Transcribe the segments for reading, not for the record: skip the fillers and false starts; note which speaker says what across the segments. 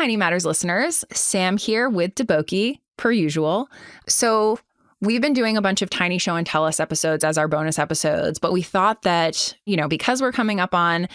Speaker 1: Tiny Matters listeners. Sam here with Deboki, per usual. So we've been doing a bunch of Tiny Show and Tell Us episodes as our bonus episodes, but we thought that, because we're coming up on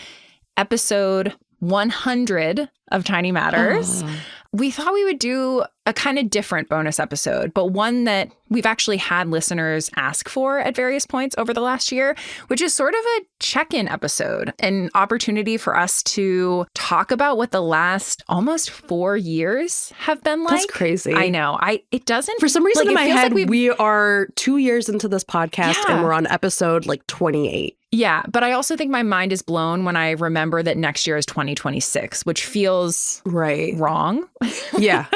Speaker 1: episode 100 of Tiny Matters, we thought we would do a kind of different bonus episode, but one that we've actually had listeners ask for at various points over the last year, which is sort of a check-in episode, an opportunity for us to talk about what the last almost 4 years have been like.
Speaker 2: That's crazy.
Speaker 1: I know. It doesn't...
Speaker 2: For some reason in my head,
Speaker 1: like
Speaker 2: we are 2 years into this podcast and we're on episode 28.
Speaker 1: Yeah, but I also think my mind is blown when I remember that next year is 2026, which feels wrong.
Speaker 2: Yeah.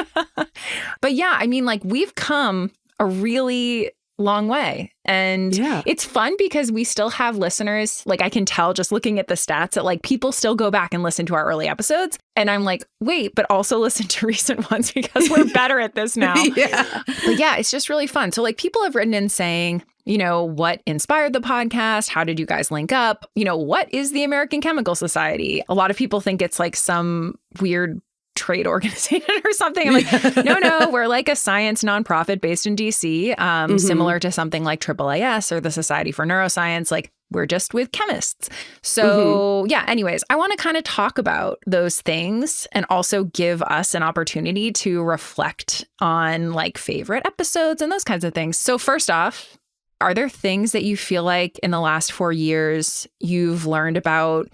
Speaker 1: But yeah, I mean, we've come a really long way. And it's fun because we still have listeners. I can tell just looking at the stats that people still go back and listen to our early episodes. And I'm like, wait, but also listen to recent ones because we're better at this now. But yeah, it's just really fun. So people have written in saying, what inspired the podcast? How did you guys link up? What is the American Chemical Society? A lot of people think it's some weird trade organization or something. I'm like, no, we're a science nonprofit based in DC, similar to something like AAAS or the Society for Neuroscience. We're just with chemists. So anyways, I want to kind of talk about those things and also give us an opportunity to reflect on really episodes and those kinds of things. So first off, are there things that you feel like in the last 4 years you've learned about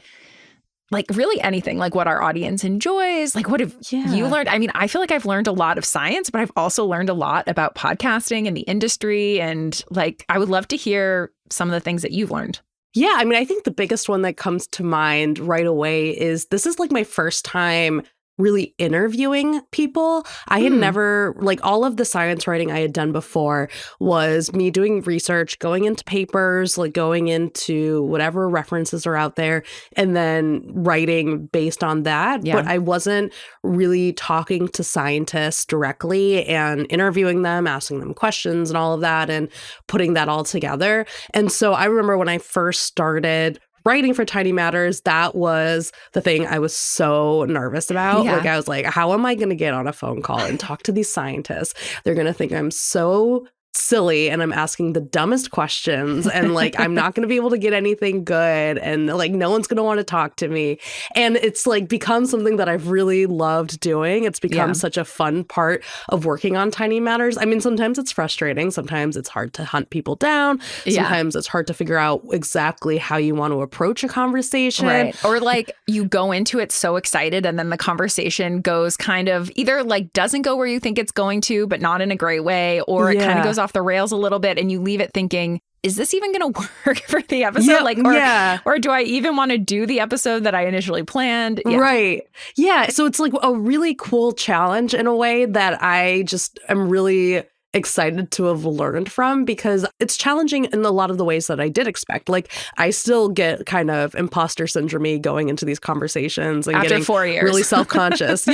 Speaker 1: really anything, what our audience enjoys? What have you learned? I mean, I feel like I've learned a lot of science, but I've also learned a lot about podcasting and the industry. And I would love to hear some of the things that you've learned.
Speaker 2: Yeah, I mean, I think the biggest one that comes to mind right away is this is my first time really interviewing people. I had never, all of the science writing I had done before was me doing research, going into papers, going into whatever references are out there, and then writing based on that. But I wasn't really talking to scientists directly and interviewing them, asking them questions and all of that, and putting that all together. And so I remember when I first started writing for Tiny Matters, that was the thing I was so nervous about. I was like, how am I going to get on a phone call and talk to these scientists? They're going to think I'm so silly and I'm asking the dumbest questions and I'm not going to be able to get anything good and no one's going to want to talk to me. And it's become something that I've really loved doing. It's become such a fun part of working on Tiny Matters. I mean, sometimes it's frustrating. Sometimes it's hard to hunt people down. Sometimes it's hard to figure out exactly how you want to approach a conversation.
Speaker 1: Right. Or you go into it so excited and then the conversation goes kind of either doesn't go where you think it's going to, but not in a great way, or it kind of goes off the rails a little bit and you leave it thinking, is this even going to work for the episode? Or do I even want to do the episode that I initially planned?
Speaker 2: Right. Yeah. So it's a really cool challenge in a way that I just am really excited to have learned from, because it's challenging in a lot of the ways that I did expect. I still get kind of imposter syndrome going into these conversations and
Speaker 1: after
Speaker 2: getting
Speaker 1: 4 years
Speaker 2: really self-conscious.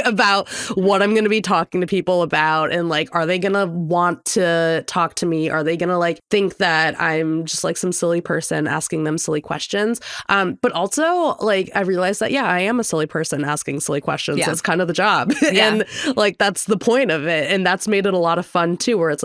Speaker 2: About what I'm going to be talking to people about, and are they going to want to talk to me? Are they going to think that I'm just some silly person asking them silly questions? But also I realized that I am a silly person asking silly questions. That's kind of the job. And that's the point of it. And that's made it a lot of fun too, where it's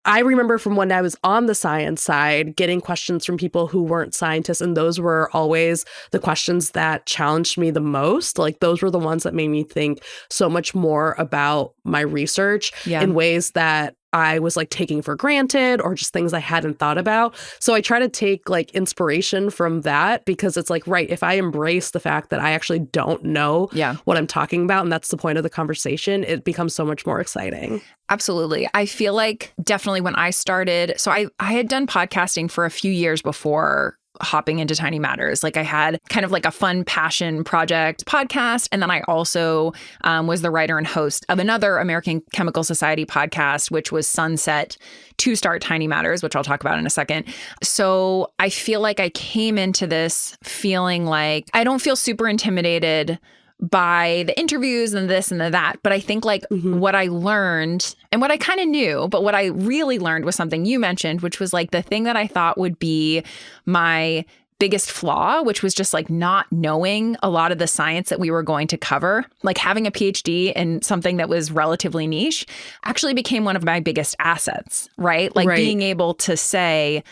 Speaker 2: I remember from when I was on the science side getting questions from people who weren't scientists, and those were always the questions that challenged me the most. Those were the ones that made me think so much more about my research in ways that I was taking for granted, or just things I hadn't thought about. So I try to take inspiration from that, because it's right, if I embrace the fact that I actually don't know what I'm talking about, and that's the point of the conversation, it becomes so much more exciting.
Speaker 1: Absolutely. I feel definitely when I started, so I had done podcasting for a few years before hopping into Tiny Matters. I had kind of a fun passion project podcast. And then I also was the writer and host of another American Chemical Society podcast, which was Sunset, to start Tiny Matters, which I'll talk about in a second. So I feel I came into this feeling I don't feel super intimidated by the interviews and this and the that. But I think what I learned and what I kind of knew, but what I really learned was something you mentioned, which was the thing that I thought would be my biggest flaw, which was just like not knowing a lot of the science that we were going to cover. Like having a PhD in something that was relatively niche actually became one of my biggest assets, right? Like being able to say,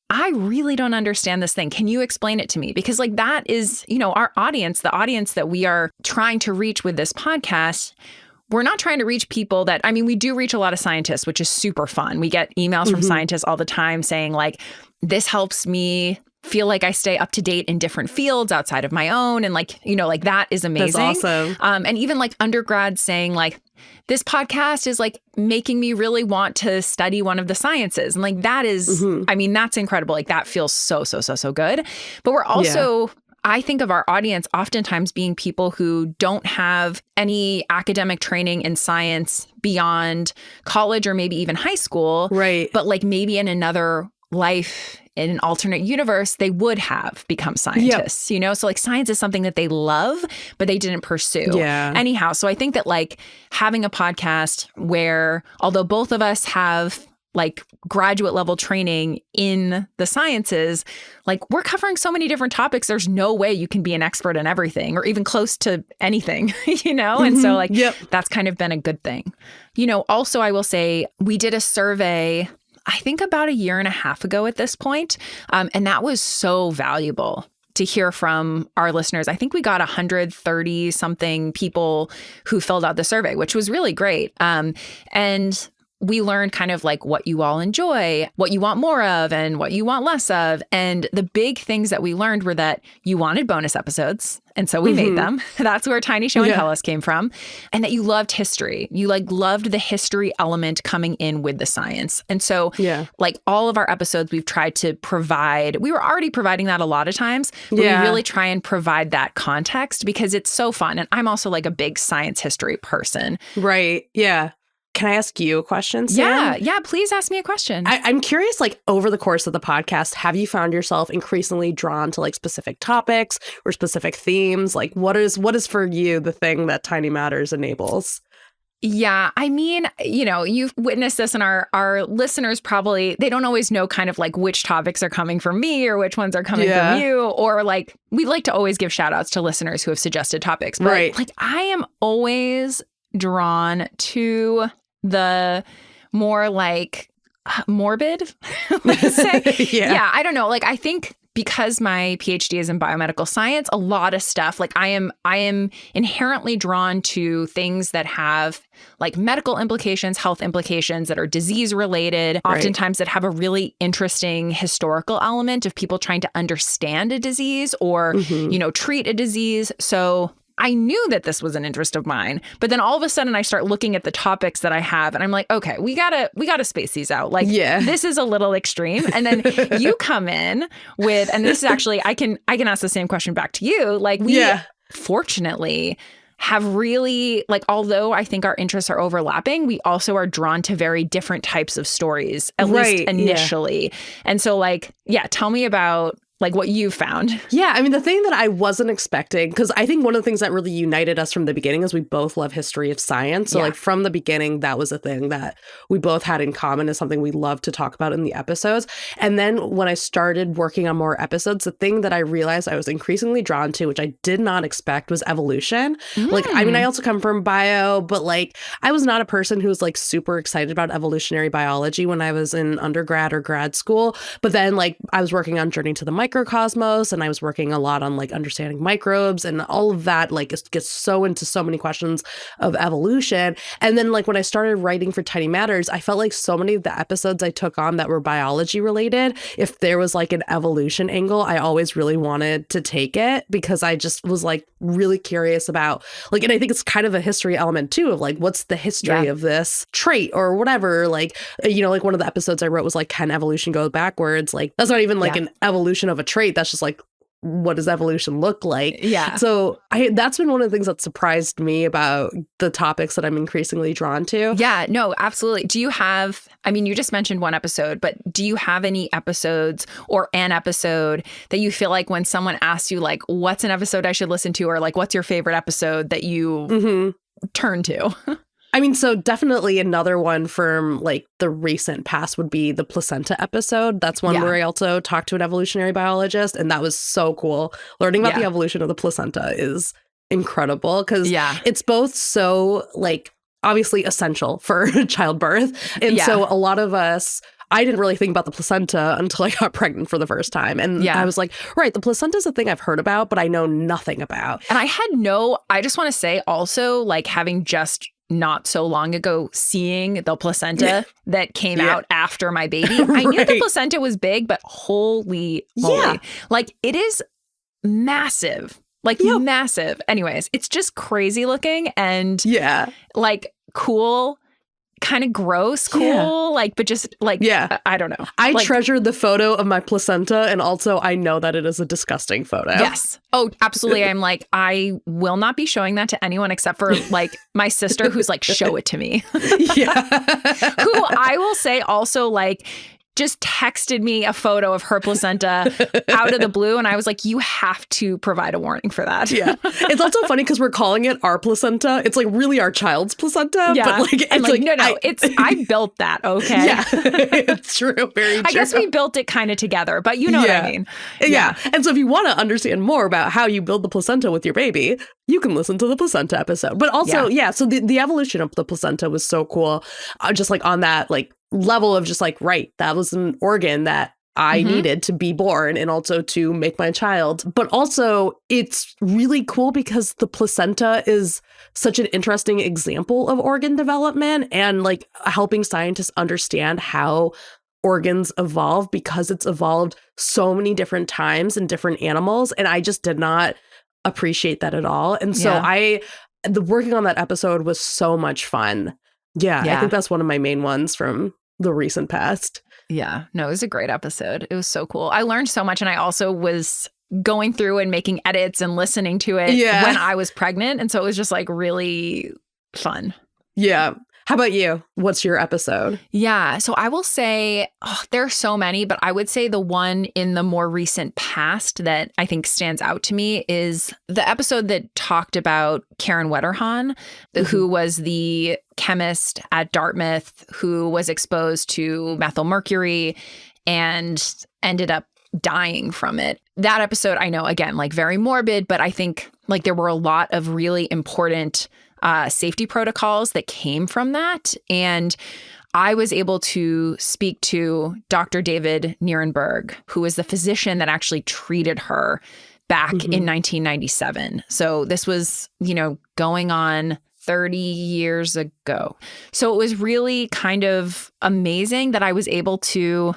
Speaker 1: I really don't understand this thing. Can you explain it to me? Because like that is, you know, our audience, the audience that we are trying to reach with this podcast. We're not trying to reach people that, I mean, we do reach a lot of scientists, which is super fun. We get emails from scientists all the time saying like, this helps me feel like I stay up to date in different fields outside of my own. And like, you know, like that is amazing.
Speaker 2: That's awesome.
Speaker 1: And even like undergrads saying like, this podcast is like making me really want to study one of the sciences. And like, that is, I mean, that's incredible. Like that feels so good. But we're also, I think of our audience oftentimes being people who don't have any academic training in science beyond college or maybe even high school.
Speaker 2: Right.
Speaker 1: But like maybe in another life, in an alternate universe, they would have become scientists, you know? So like science is something that they love, but they didn't pursue.
Speaker 2: Yeah.
Speaker 1: Anyhow, so I think that like having a podcast where, although both of us have like graduate level training in the sciences, like we're covering so many different topics. There's no way you can be an expert in everything or even close to anything, you know? And so like, that's kind of been a good thing. You know, also I will say we did a survey I think about a year and a half ago at this point. And that was so valuable to hear from our listeners. I think we got 130 something people who filled out the survey, which was really great. And we learned kind of like what you all enjoy, what you want more of, and what you want less of. And the big things that we learned were that you wanted bonus episodes. And so we made them. That's where Tiny Show and Tell Us came from. And that you loved history. You like loved the history element coming in with the science. And so like all of our episodes, we've tried to provide, we were already providing that a lot of times, but we really try and provide that context because it's so fun. And I'm also like a big science history person.
Speaker 2: Right. Yeah. Can I ask you a question, Sam?
Speaker 1: Yeah, please ask me a question.
Speaker 2: I'm curious, like over the course of the podcast, have you found yourself increasingly drawn to like specific topics or specific themes? Like what is for you the thing that Tiny Matters enables?
Speaker 1: Yeah, I mean, you know, you've witnessed this and our listeners probably, they don't always know kind of like which topics are coming from me or which ones are coming from you. Or like, we like to always give shout outs to listeners who have suggested topics. But like, I am always drawn to the more like morbid, let's say. Yeah, I don't know. Like, I think because my PhD is in biomedical science, a lot of stuff, like I am inherently drawn to things that have like medical implications, health implications that are disease related, oftentimes that have a really interesting historical element of people trying to understand a disease or, you know, treat a disease. So I knew that this was an interest of mine, but then all of a sudden I start looking at the topics that I have and I'm like, okay, we gotta space these out. Like this is a little extreme. And then you come in with, and this is actually, I can ask the same question back to you. Like we fortunately have really, like, although I think our interests are overlapping, we also are drawn to very different types of stories, at least initially. And so like, tell me about like what you found.
Speaker 2: Yeah, I mean, the thing that I wasn't expecting, because I think one of the things that really united us from the beginning is we both love history of science. So like from the beginning, that was a thing that we both had in common, is something we love to talk about in the episodes. And then when I started working on more episodes, the thing that I realized I was increasingly drawn to, which I did not expect, was evolution. Like, I mean, I also come from bio, but like I was not a person who was like super excited about evolutionary biology when I was in undergrad or grad school. But then like I was working on Journey to the Microcosmos, and I was working a lot on like understanding microbes, and all of that like gets so into so many questions of evolution. And then like when I started writing for Tiny Matters, I felt like so many of the episodes I took on that were biology related, if there was like an evolution angle, I always really wanted to take it, because I just was like really curious about like, and I think it's kind of a history element too, of like, what's the history of this trait or whatever. Like, you know, like one of the episodes I wrote was like, can evolution go backwards? Like, that's not even like an evolution of a trait. That's just like, what does evolution look like? Yeah. So that's been one of the things that surprised me about the topics that I'm increasingly drawn to.
Speaker 1: Yeah, no, absolutely. Do you have, I mean, you just mentioned one episode, but do you have any episodes or an episode that you feel like when someone asks you like, what's an episode I should listen to? Or like, what's your favorite episode that you turn to?
Speaker 2: I mean, so definitely another one from like the recent past would be the placenta episode. That's one where I also talked to an evolutionary biologist, and that was so cool. Learning about the evolution of the placenta is incredible because it's both so like obviously essential for childbirth. And so a lot of us, I didn't really think about the placenta until I got pregnant for the first time. And I was like, right, the placenta is a thing I've heard about, but I know nothing about.
Speaker 1: And I just want to say also, like having just not so long ago seeing the placenta that came out after my baby. I knew the placenta was big, but holy moly. Like it is massive. Like massive. Anyways, it's just crazy looking and like cool, kind of gross, cool, like, but just like, I don't know.
Speaker 2: I
Speaker 1: like,
Speaker 2: treasured the photo of my placenta, and also I know that it is a disgusting photo.
Speaker 1: Yes. Oh, absolutely. I'm like, I will not be showing that to anyone except for like my sister who's like, show it to me. Who I will say also like, just texted me a photo of her placenta out of the blue. And I was like, you have to provide a warning for that.
Speaker 2: It's also funny because we're calling it our placenta. It's like really our child's placenta.
Speaker 1: Yeah.
Speaker 2: But like, it's
Speaker 1: like no, I built that. Okay.
Speaker 2: Yeah, it's true. Very true.
Speaker 1: I guess we built it kind of together, but you know what I mean.
Speaker 2: Yeah. And so if you want to understand more about how you build the placenta with your baby, you can listen to the placenta episode. But also, so the evolution of the placenta was so cool. Just like on that, like, level of just like, right, that was an organ that I needed to be born and also to make my child. But also it's really cool because the placenta is such an interesting example of organ development and like helping scientists understand how organs evolve because it's evolved so many different times in different animals. And I just did not appreciate that at all. And so the working on that episode was so much fun. I think that's one of my main ones from the recent past.
Speaker 1: Yeah, no, it was a great episode. It was so cool. I learned so much. And I also was going through and making edits and listening to it when I was pregnant. And so it was just like really fun.
Speaker 2: Yeah. How about you? What's your episode?
Speaker 1: Yeah. So I will say there are so many, but I would say the one in the more recent past that I think stands out to me is the episode that talked about Karen Wetterhahn, who was the chemist at Dartmouth who was exposed to methylmercury and ended up dying from it. That episode, I know, again, like very morbid, but I think like there were a lot of really important safety protocols that came from that. And I was able to speak to Dr. David Nierenberg, who was the physician that actually treated her back in 1997. So this was, going on 30 years ago. So it was really kind of amazing that I was able to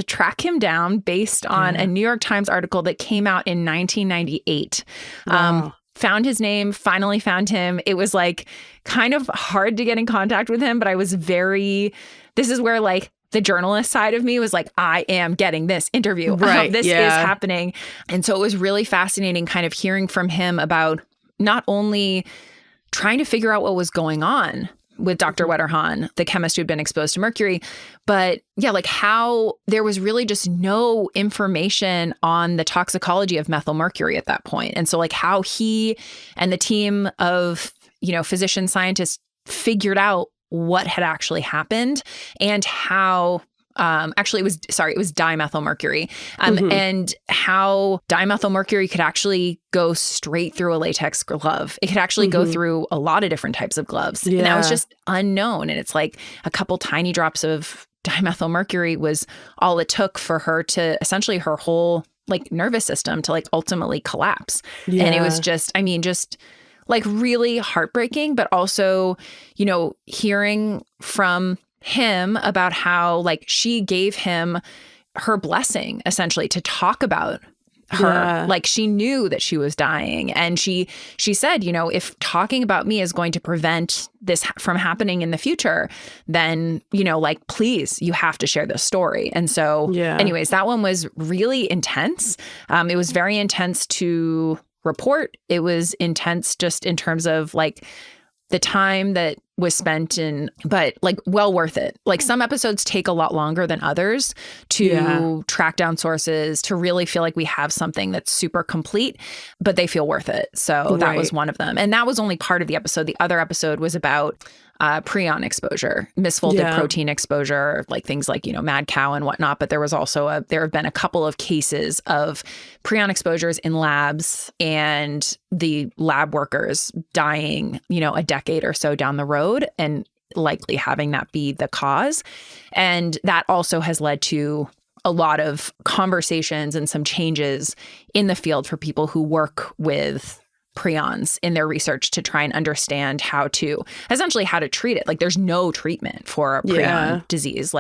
Speaker 1: track him down based on a New York Times article that came out in 1998. Wow. Found his name, finally found him. It was like kind of hard to get in contact with him, but this is where like the journalist side of me was like, I am getting this interview.
Speaker 2: Right.
Speaker 1: This is happening. And so it was really fascinating kind of hearing from him about not only trying to figure out what was going on with Dr. Wetterhahn, the chemist who'd been exposed to mercury. But like how there was really just no information on the toxicology of methylmercury at that point. And so like how he and the team of, physician scientists figured out what had actually happened and how it was dimethylmercury and how dimethylmercury could actually go straight through a latex glove. It could actually go through a lot of different types of gloves. And that was just unknown. And it's like a couple tiny drops of dimethylmercury was all it took for her to essentially her whole like nervous system to like ultimately collapse. And it was just like really heartbreaking, but also, hearing from him about how like she gave him her blessing essentially to talk about her. Like she knew that she was dying. And she said, if talking about me is going to prevent this from happening in the future, then, like, please, you have to share this story. And so anyways, that one was really intense. It was very intense to report. It was intense just in terms of like the time that was spent but like well worth it. Like some episodes take a lot longer than others to track down sources, to really feel like we have something that's super complete, but they feel worth it. So that was one of them. And that was only part of the episode. The other episode was about prion exposure, misfolded protein exposure, like things like, mad cow and whatnot. But there was also there have been a couple of cases of prion exposures in labs and the lab workers dying, a decade or so down the road and likely having that be the cause. And that also has led to a lot of conversations and some changes in the field for people who work with prions in their research to try and understand how to treat it. Like there's no treatment for a prion disease.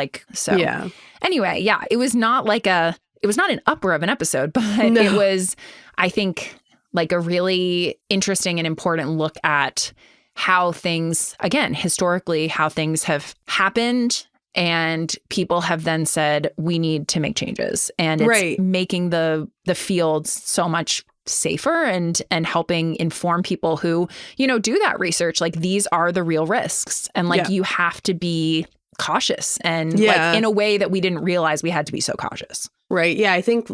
Speaker 1: Anyway, it was not an upper of an episode, but it was, I think, like a really interesting and important look at how things, again, historically, how things have happened. And people have then said, we need to make changes. And it's making the field so much safer and helping inform people who, do that research. Like these are the real risks. And you have to be cautious and in a way that we didn't realize we had to be so cautious.
Speaker 2: Right. Yeah. I think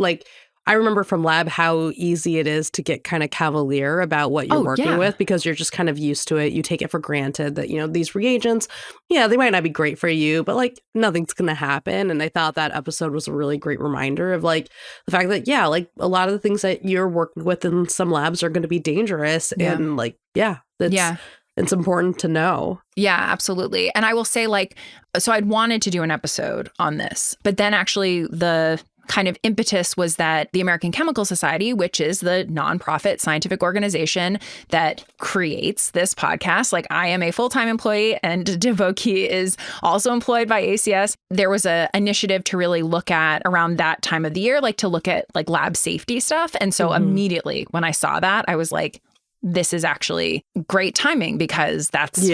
Speaker 2: I remember from lab how easy it is to get kind of cavalier about what you're working with because you're just kind of used to it. You take it for granted that, these reagents, they might not be great for you, but nothing's going to happen. And I thought that episode was a really great reminder of the fact that, a lot of the things that you're working with in some labs are going to be dangerous. And it's important to know.
Speaker 1: Yeah, absolutely. And I will say so I'd wanted to do an episode on this, but then actually the kind of impetus was that the American Chemical Society, which is the nonprofit scientific organization that creates this podcast, I am a full-time employee and Deboki is also employed by ACS. There was an initiative to really look at around that time of the year, to look at lab safety stuff. And so immediately when I saw that, I was like, this is actually great timing because that's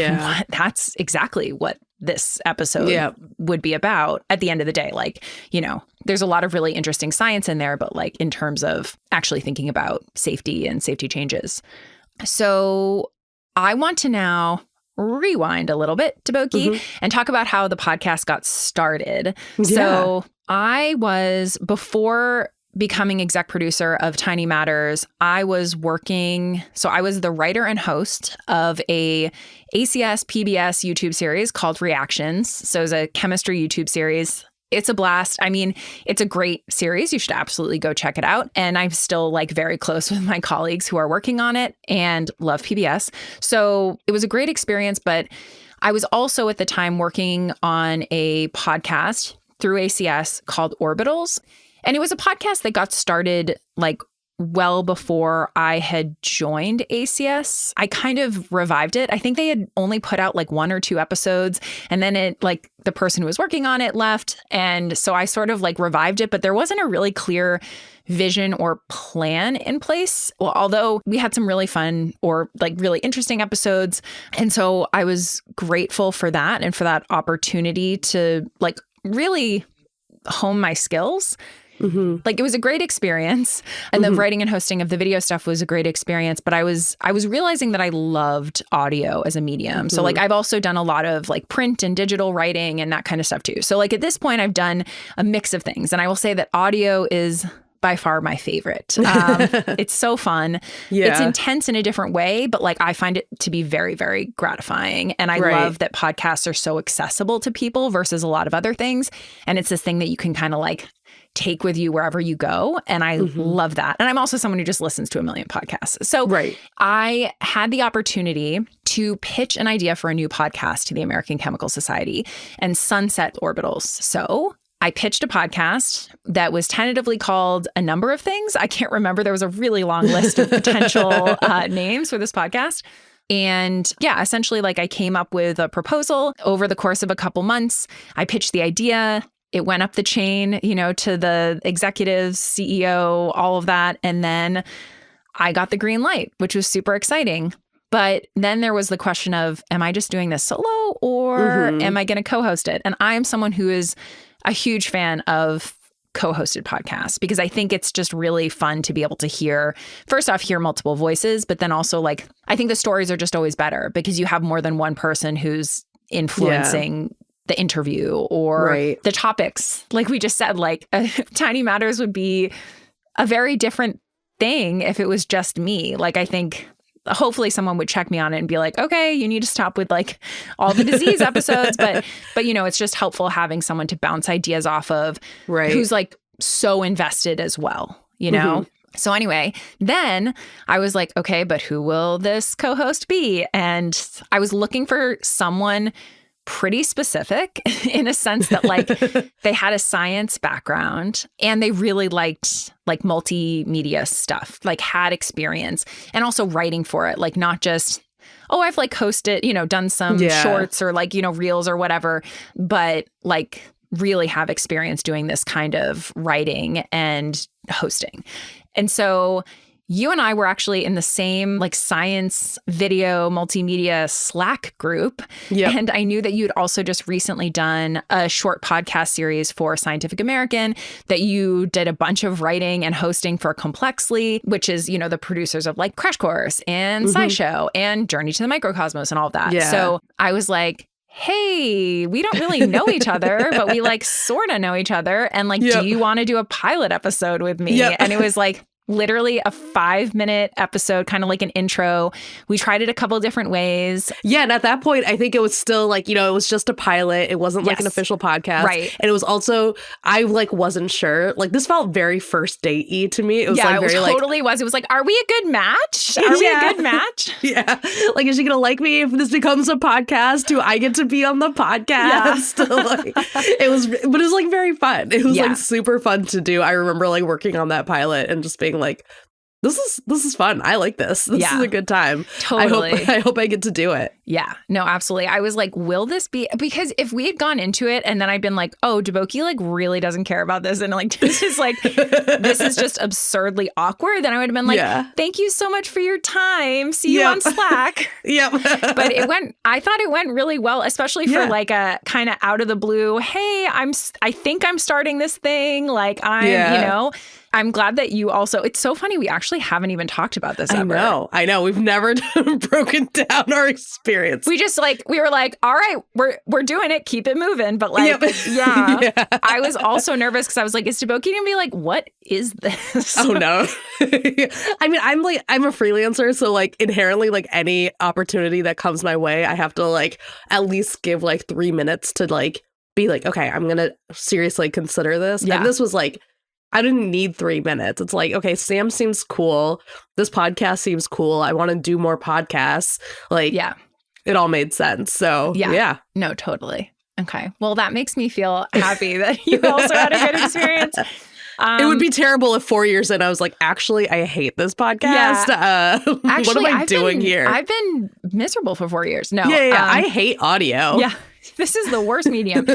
Speaker 1: exactly what this episode would be about at the end of the day. There's a lot of really interesting science in there, but in terms of actually thinking about safety and safety changes. So I want to now rewind a little bit, Deboki, and talk about how the podcast got started. Yeah. So I was, before becoming exec producer of Tiny Matters, I was the writer and host of a ACS PBS YouTube series called Reactions. So it's a chemistry YouTube series. It's a blast. I mean, it's a great series. You should absolutely go check it out. And I'm still very close with my colleagues who are working on it and love PBS. So it was a great experience, but I was also at the time working on a podcast through ACS called Orbitals. And it was a podcast that got started well before I had joined ACS. I kind of revived it. I think they had only put out 1 or 2 episodes, and then it the person who was working on it left. And so I sort of revived it, but there wasn't a really clear vision or plan in place. Well, although we had some really fun or really interesting episodes. And so I was grateful for that and for that opportunity to really hone my skills. It was a great experience. And the writing and hosting of the video stuff was a great experience. But I was realizing that I loved audio as a medium. So I've also done a lot of print and digital writing and that kind of stuff too. So at this point, I've done a mix of things. And I will say that audio is by far my favorite. It's so fun. Yeah. It's intense in a different way, but I find it to be very, very gratifying. And I love that podcasts are so accessible to people versus a lot of other things. And it's this thing that you can kind of take with you wherever you go. And I love that. And I'm also someone who just listens to a million podcasts. So I had the opportunity to pitch an idea for a new podcast to the American Chemical Society and sunset Orbitals. So I pitched a podcast that was tentatively called a number of things. I can't remember. There was a really long list of potential names for this podcast. And essentially I came up with a proposal over the course of a couple months. I pitched the idea. It went up the chain, to the executives, CEO, all of that. And then I got the green light, which was super exciting. But then there was the question of, am I just doing this solo or am I going to co-host it? And I am someone who is a huge fan of co-hosted podcasts because I think it's just really fun to be able to hear multiple voices, but then also I think the stories are just always better because you have more than one person who's influencing the interview or the topics. Like we just said, Tiny Matters would be a very different thing if it was just me. I think hopefully someone would check me on it and be like, okay, you need to stop with like all the disease episodes. But, it's just helpful having someone to bounce ideas off of who's like so invested as well, So anyway, then I was like, okay, but who will this co-host be? And I was looking for someone pretty specific in a sense that like they had a science background and they really liked like multimedia stuff, like had experience and also writing for it, like not just, I've like hosted, done some shorts or like, reels or whatever, but like really have experience doing this kind of writing and hosting. And so you and I were actually in the same like science video multimedia Slack group. Yep. And I knew that you'd also just recently done a short podcast series for Scientific American, that you did a bunch of writing and hosting for Complexly, which is, the producers of like Crash Course and SciShow and Journey to the Microcosmos and all of that. Yeah. So I was like, hey, we don't really know each other, but we like sort of know each other. And like, do you want to do a pilot episode with me? Yep. And it was like literally a 5-minute episode, kind of like an intro. We tried it a couple of different ways.
Speaker 2: Yeah. And at that point, I think it was still like, it was just a pilot. It wasn't like an official podcast.
Speaker 1: Right.
Speaker 2: And it was also, I like wasn't sure. Like this felt very first date-y to me. It was like very
Speaker 1: totally was. It was like, are we a good match? Are we a good match?
Speaker 2: Yeah. Like, is she going to like me if this becomes a podcast? Do I get to be on the podcast? But it was like very fun. It was like super fun to do. I remember like working on that pilot and just being like, this is fun. I like this. This is a good time.
Speaker 1: Totally.
Speaker 2: I hope I get to do it.
Speaker 1: Yeah, no, absolutely. I was like, will this be, because if we had gone into it and then I'd been like, oh, Deboki like really doesn't care about this. And like, this is just absurdly awkward. Then I would have been like, thank you so much for your time. See you on Slack. But I thought it went really well, especially for like a kind of out of the blue, hey, I think I'm starting this thing. Like I'm glad that you also, it's so funny. We actually haven't even talked about this ever.
Speaker 2: I know. We've never broken down our experience.
Speaker 1: We were like, all right, we're doing it. Keep it moving. But like, I was also nervous because I was like, is Deboki going to be like, what is this?
Speaker 2: Oh no. I mean, I'm a freelancer. So like inherently like any opportunity that comes my way, I have to like at least give like 3 minutes to like be like, okay, I'm going to seriously consider this. Yeah. And this was like, I didn't need 3 minutes. It's like, okay, Sam seems cool. This podcast seems cool. I want to do more podcasts. Like, it all made sense. So, yeah.
Speaker 1: No, totally. Okay. Well, that makes me feel happy that you also had a good experience.
Speaker 2: It would be terrible if 4 years in I was like, actually, I hate this podcast. What am I doing here?
Speaker 1: I've been miserable for 4 years. No.
Speaker 2: Yeah. I hate audio.
Speaker 1: Yeah. This is the worst medium.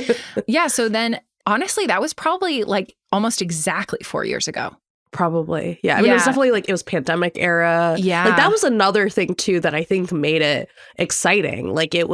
Speaker 1: So then, honestly, that was probably like almost exactly 4 years ago.
Speaker 2: Probably. Yeah. I mean, it was definitely like, it was pandemic era.
Speaker 1: Yeah.
Speaker 2: Like that was another thing too that I think made it exciting. Like we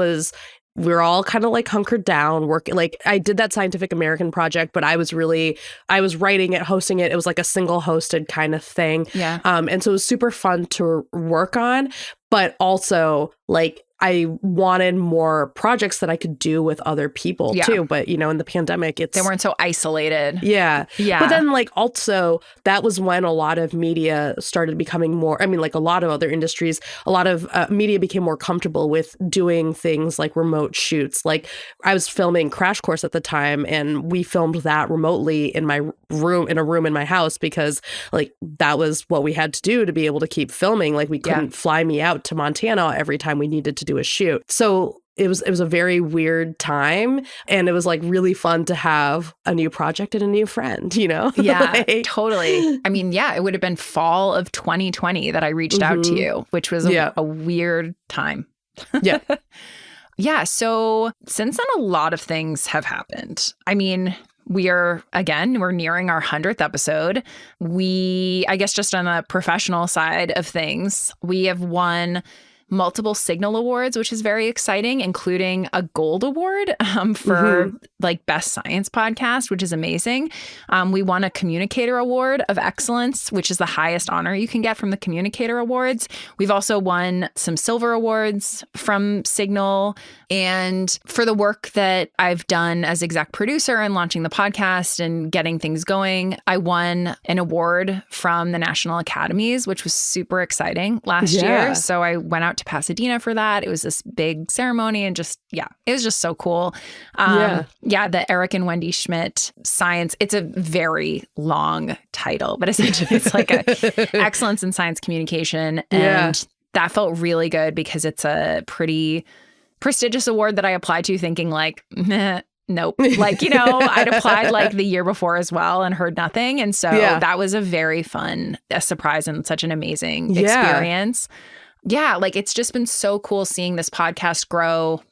Speaker 2: were all kind of like hunkered down working. Like I did that Scientific American project, but I was writing it, hosting it. It was like a single hosted kind of thing.
Speaker 1: Yeah.
Speaker 2: And so it was super fun to work on, but also like I wanted more projects that I could do with other people too. But, in the pandemic,
Speaker 1: they weren't so isolated.
Speaker 2: Yeah. But then like also that was when a lot of media started becoming more, I mean, like a lot of other industries, a lot of media became more comfortable with doing things like remote shoots. Like I was filming Crash Course at the time and we filmed that remotely in my room, in a room in my house, because like that was what we had to do to be able to keep filming. Like we couldn't fly me out to Montana every time we needed to do a shoot. So it was a very weird time, and it was like really fun to have a new project and a new friend,
Speaker 1: Yeah, totally. I mean, it would have been fall of 2020 that I reached out to you, which was a weird time.
Speaker 2: Yeah.
Speaker 1: Yeah. So since then, a lot of things have happened. I mean, we're nearing our 100th episode. I guess just on the professional side of things, we have won multiple Signal Awards, which is very exciting, including a Gold Award for like Best Science Podcast, which is amazing. We won a Communicator Award of Excellence, which is the highest honor you can get from the Communicator Awards. We've also won some Silver Awards from Signal, And for the work that I've done as exec producer and launching the podcast and getting things going, I won an award from the National Academies, which was super exciting last year. So I went out to Pasadena for that. It was this big ceremony and just, it was just so cool. The Eric and Wendy Schmidt Science, it's a very long title, but essentially it's like a excellence in science communication. And that felt really good because it's a pretty prestigious award that I applied to thinking like, nope. Like, I'd applied like the year before as well and heard nothing. And so that was a very fun surprise and such an amazing experience. Yeah, like it's just been so cool seeing this podcast grow.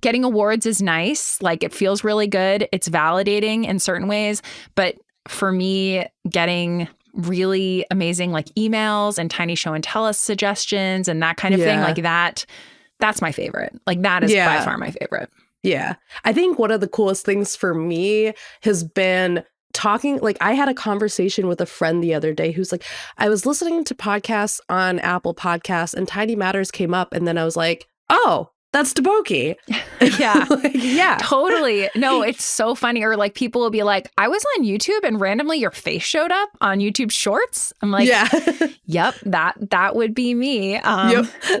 Speaker 1: Getting awards is nice. Like it feels really good. It's validating in certain ways. But for me, getting really amazing like emails and Tiny Show and Tell Us suggestions and that kind of thing like that's my favorite. Like that is by far my favorite.
Speaker 2: Yeah. I think one of the coolest things for me has been talking, like I had a conversation with a friend the other day who's like, I was listening to podcasts on Apple Podcasts and Tiny Matters came up. And then I was like, oh, that's Deboki.
Speaker 1: Yeah. Totally. No, it's so funny. Or like people will be like, I was on YouTube and randomly your face showed up on YouTube Shorts. I'm like, yep, that would be me.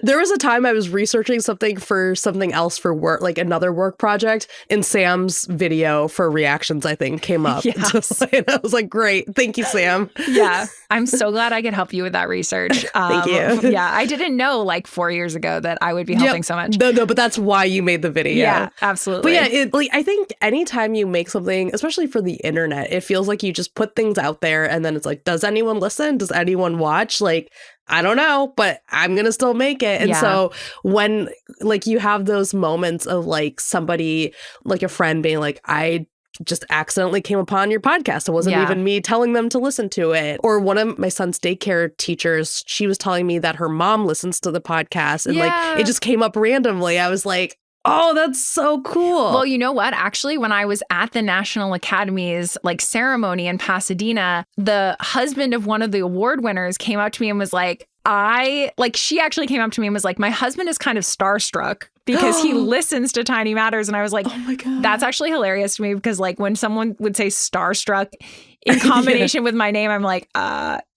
Speaker 2: There was a time I was researching something for something else for work, like another work project, and Sam's video for reactions, I think, came up.
Speaker 1: Yes.
Speaker 2: And I was like, great. Thank you, Sam.
Speaker 1: Yeah. I'm so glad I could help you with that research.
Speaker 2: Thank you.
Speaker 1: Yeah. I didn't know like 4 years ago that I would be helping so much.
Speaker 2: No, but that's why you made the video.
Speaker 1: Yeah, absolutely.
Speaker 2: But I think anytime you make something, especially for the internet, it feels like you just put things out there and then it's like, does anyone listen? Does anyone watch? Like, I don't know, but I'm going to still make it. And so when like you have those moments of like somebody, like a friend being like, I just accidentally came upon your podcast. It wasn't even me telling them to listen to it. Or one of my son's daycare teachers, she was telling me that her mom listens to the podcast and like it just came up randomly. I was like, oh, that's so cool.
Speaker 1: Well, you know what? Actually, when I was at the National Academies like ceremony in Pasadena, the husband of one of the award winners came up to me and was like, she actually came up to me and was like, my husband is kind of starstruck because he listens to Tiny Matters. And I was like, oh my God, that's actually hilarious to me because like when someone would say starstruck in combination with my name, I'm like,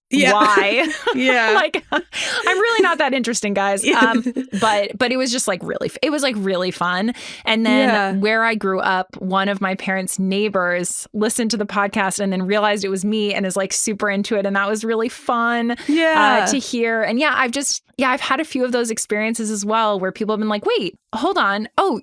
Speaker 1: why? Like, I'm really not that interesting, guys. But it was just like really fun. And then where I grew up, one of my parents' neighbors listened to the podcast and then realized it was me and is like super into it. And that was really fun to hear. And I've had a few of those experiences as well where people have been like, wait, hold on. Oh,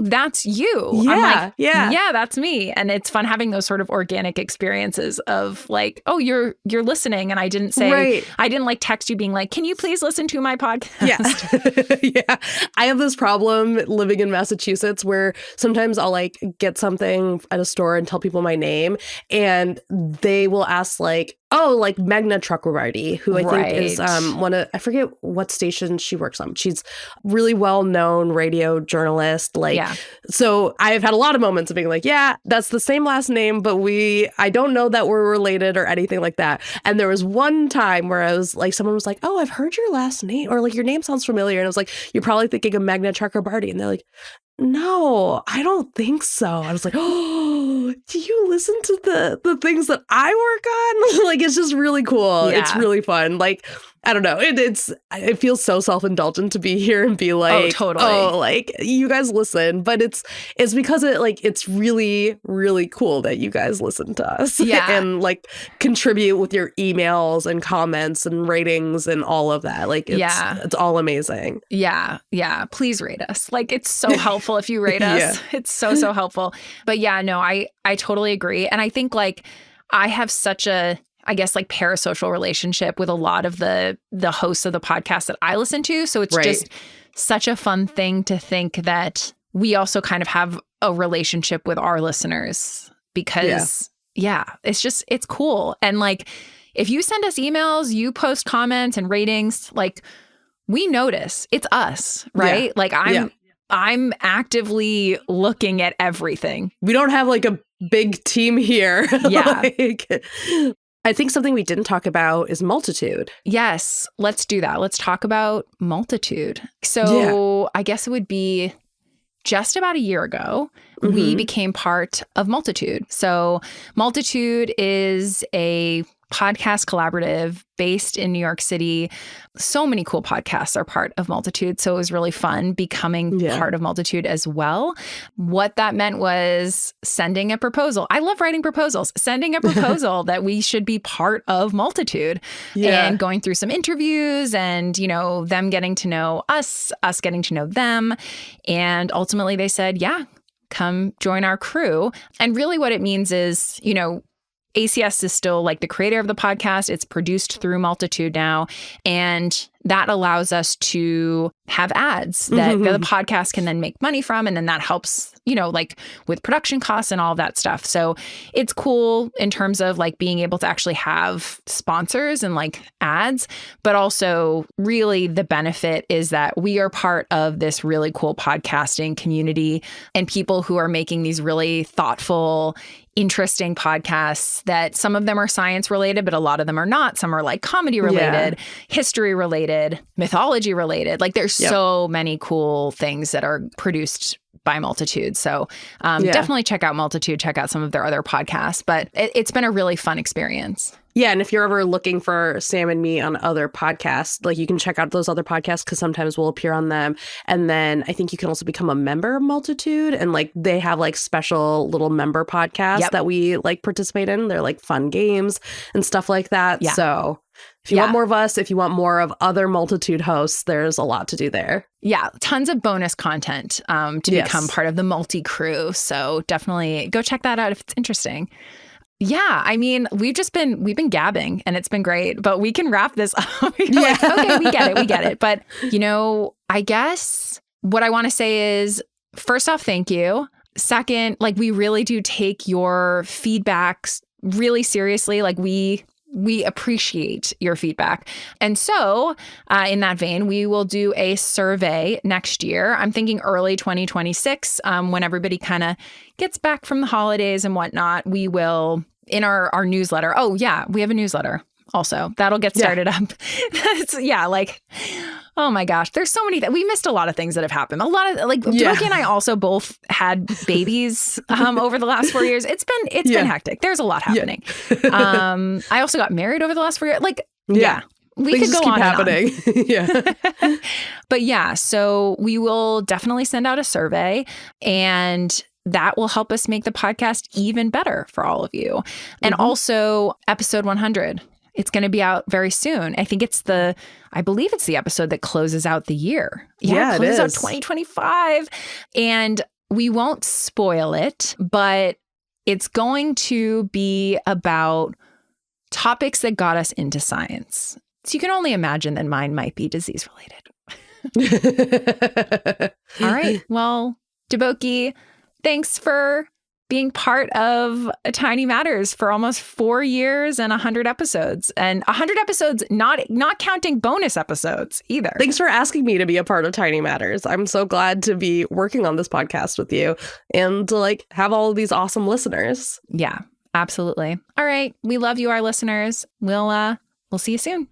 Speaker 1: that's you.
Speaker 2: Yeah,
Speaker 1: I'm like, yeah, that's me. And it's fun having those sort of organic experiences of like, oh, you're listening. And I didn't say, I didn't like text you being like, can you please listen to my podcast?
Speaker 2: Yeah. I have this problem living in Massachusetts where sometimes I'll like get something at a store and tell people my name and they will ask like, oh, like Meghna Chakrabarti, who I think is one of, I forget what station she works on. She's really well-known radio journalist. So I've had a lot of moments of being like, yeah, that's the same last name, but I don't know that we're related or anything like that. And there was one time where I was like, someone was like, oh, I've heard your last name, or like your name sounds familiar. And I was like, you're probably thinking of Meghna Chakrabarti. And they're like, no, I don't think so. I was like, oh, do you listen to the things that I work on? Like, it's just really cool. It's really fun. Like, I don't know. It feels so self-indulgent to be here and be like,
Speaker 1: oh, totally.
Speaker 2: Oh, like you guys listen, but it's because it's really, really cool that you guys listen to us and like contribute with your emails and comments and ratings and all of that. Like, it's all amazing.
Speaker 1: Yeah. Please rate us. Like, it's so helpful if you rate us. It's so helpful. But I totally agree. And I think like I have such a, I guess, like parasocial relationship with a lot of the hosts of the podcast that I listen to. So it's just such a fun thing to think that we also kind of have a relationship with our listeners because it's cool. And like, if you send us emails, you post comments and ratings, like we notice it's us, right? Yeah. Like I'm actively looking at everything.
Speaker 2: We don't have like a big team here.
Speaker 1: Yeah.
Speaker 2: I think something we didn't talk about is multitude.
Speaker 1: Yes, let's do that. Let's talk about multitude. So I guess it would be just about a year ago, we became part of Multitude. So Multitude is a podcast collaborative based in New York City. So many cool podcasts are part of Multitude. So it was really fun becoming part of Multitude as well. What that meant was sending a proposal. I love writing proposals, sending a proposal that we should be part of Multitude and going through some interviews and, you know, them getting to know us getting to know them. And ultimately they said, yeah, come join our crew. And really what it means is, you know, ACS is still like the creator of the podcast. It's produced through Multitude now. And that allows us to have ads that the podcast can then make money from. And then that helps, you know, like with production costs and all of that stuff. So it's cool in terms of like being able to actually have sponsors and like ads, but also really the benefit is that we are part of this really cool podcasting community and people who are making these really thoughtful, interesting podcasts that some of them are science related, but a lot of them are not. Some are like comedy related, history related, mythology related. Like there's so many cool things that are produced by Multitude. So definitely check out Multitude, check out some of their other podcasts, but it's been a really fun experience.
Speaker 2: Yeah. And if you're ever looking for Sam and me on other podcasts, like you can check out those other podcasts because sometimes we'll appear on them. And then I think you can also become a member of Multitude. And like they have like special little member podcasts that we like participate in. They're like fun games and stuff like that. Yeah. So if you want more of us, if you want more of other Multitude hosts, there's a lot to do there.
Speaker 1: Yeah, tons of bonus content to become part of the multi crew. So definitely go check that out if it's interesting. Yeah, I mean, we've been gabbing and it's been great, but we can wrap this up. Like, okay, we get it. But, you know, I guess what I want to say is, first off, thank you. Second, like we really do take your feedbacks really seriously. Like we appreciate your feedback. And so in that vein, we will do a survey next year. I'm thinking early 2026, when everybody kind of gets back from the holidays and whatnot, we will in our newsletter. Oh yeah, we have a newsletter also. That'll get started up. Like, oh my gosh, there's so many that we missed a lot of things that have happened. A lot of like Deboki and I also both had babies over the last 4 years. It's been hectic. There's a lot happening. I also got married over the last 4 years. Like, we
Speaker 2: things
Speaker 1: could go
Speaker 2: keep
Speaker 1: on
Speaker 2: happening.
Speaker 1: But yeah, so we will definitely send out a survey and that will help us make the podcast even better for all of you. And also episode 100. It's going to be out very soon. I believe it's the episode that closes out the year. Yeah, it closes out 2025. And we won't spoil it, but it's going to be about topics that got us into science. So you can only imagine that mine might be disease related. All right. Well, Deboki, thanks for being part of Tiny Matters for almost 4 years and 100 episodes. And 100 episodes, not counting bonus episodes either.
Speaker 2: Thanks for asking me to be a part of Tiny Matters. I'm so glad to be working on this podcast with you and to like have all of these awesome listeners.
Speaker 1: Yeah, absolutely. All right. We love you, our listeners. We'll see you soon.